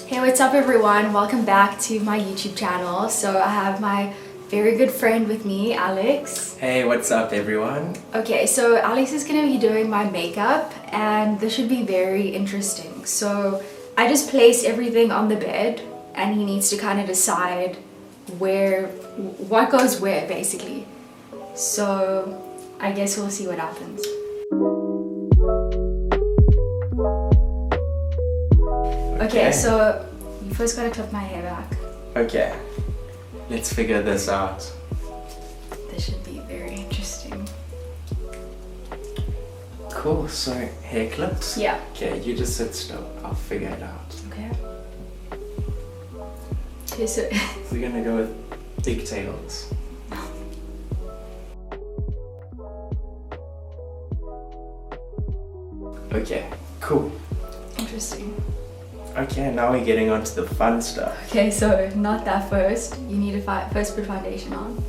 Hey, what's up everyone? Welcome back to my YouTube channel. So I have my very good friend with me, Alex. Hey, what's up everyone? Okay, so Alex is gonna be doing my makeup and this should be very interesting. So I just place everything on the bed and he needs to kind of decide what goes where basically. So I guess we'll see what happens. Okay, so you first gotta clip my hair back. Okay, let's figure this out. This should be very interesting. Cool, so hair clips? Yeah. Okay, you just sit still. I'll figure it out. Okay. Okay, so We're gonna go with pigtails. Okay, cool. interesting. Okay, now we're getting on to the fun stuff. Okay, so not that first. You need to first put foundation on.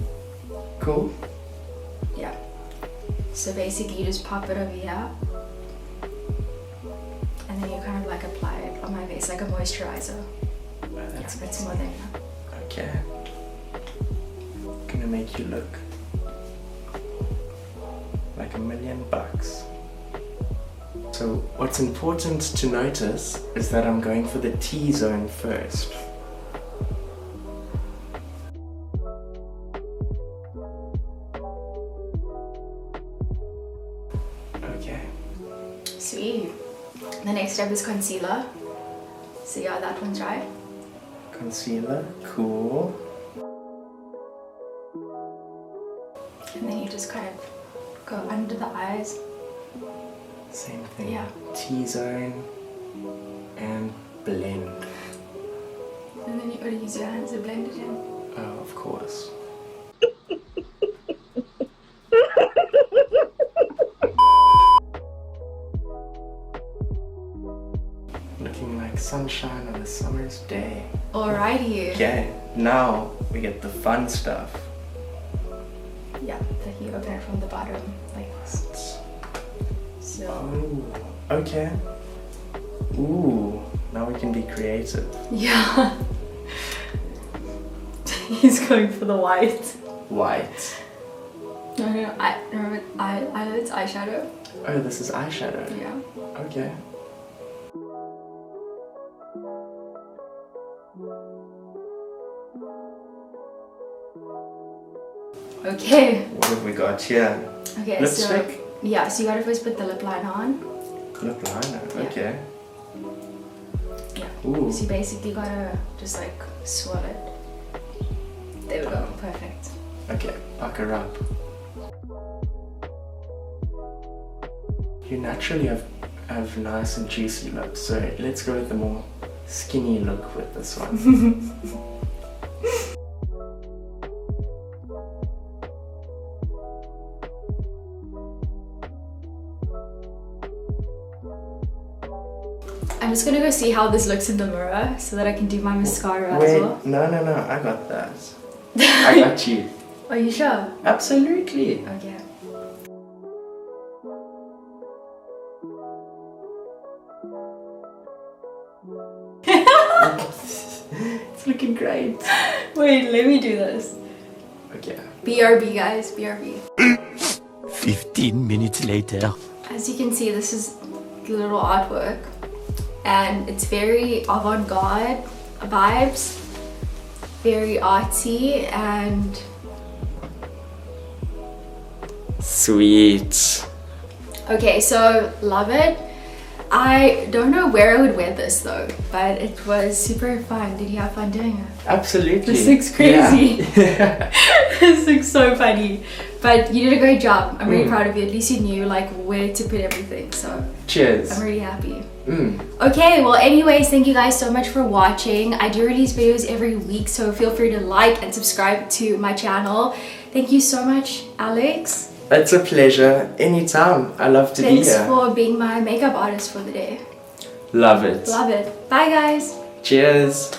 Cool. Yeah. So basically you just pop it over here. And then you kind of like apply it on my face like a moisturizer. Oh, that's It's more than enough. Okay. Gonna make you look like $1,000,000. So what's important to notice is that I'm going for the T-zone first. Okay. Sweet. The next step is concealer. So yeah, that one's right. Concealer, cool. And then you just kind of go under the eyes. Same thing. Yeah. T-zone and blend. And then you gotta use your hands to blend it in. Oh, of course. Looking like sunshine on a summer's day. Alrighty. Okay, now we get the fun stuff. Yeah, that you open it from the bottom like this. So Oh, okay. Ooh, now we can be creative. yeah. He's going for the white. White. No, eyelids, eyeshadow. Oh, this is eyeshadow. Yeah. Okay. Okay. What have we got here? Okay, Lipstick? so yeah, so you gotta first put the lip liner on. Lip liner, Yeah. okay. Yeah. Ooh. So you basically gotta just like swirl it. There we go, perfect. Okay, pucker her up. You naturally have nice and juicy lips, so let's go with the more skinny look with this one. I'm just gonna go see how this looks in the mirror so that I can do my mascara Wait, as well. no, I got that. I got you. Are you sure? Absolutely. Okay. It's looking great. Wait, let me do this. Okay. BRB guys, BRB. 15 minutes later. As you can see, this is the little artwork and it's very avant-garde vibes, very artsy and Sweet. okay, so love it. I don't know where I would wear this though, but it was super fun. Did you have fun doing it? Absolutely. This looks crazy. Yeah. This looks so funny. But you did a great job. I'm really proud of you. At least you knew like where to put everything. So Cheers. I'm really happy. Mm. Okay, well anyways, thank you guys so much for watching. I do release videos every week, so feel free to like and subscribe to my channel. Thank you so much, Alex. It's a pleasure. Anytime. I love to be Thanks here. for being my makeup artist for the day. Love it. Love it. Bye guys. Cheers.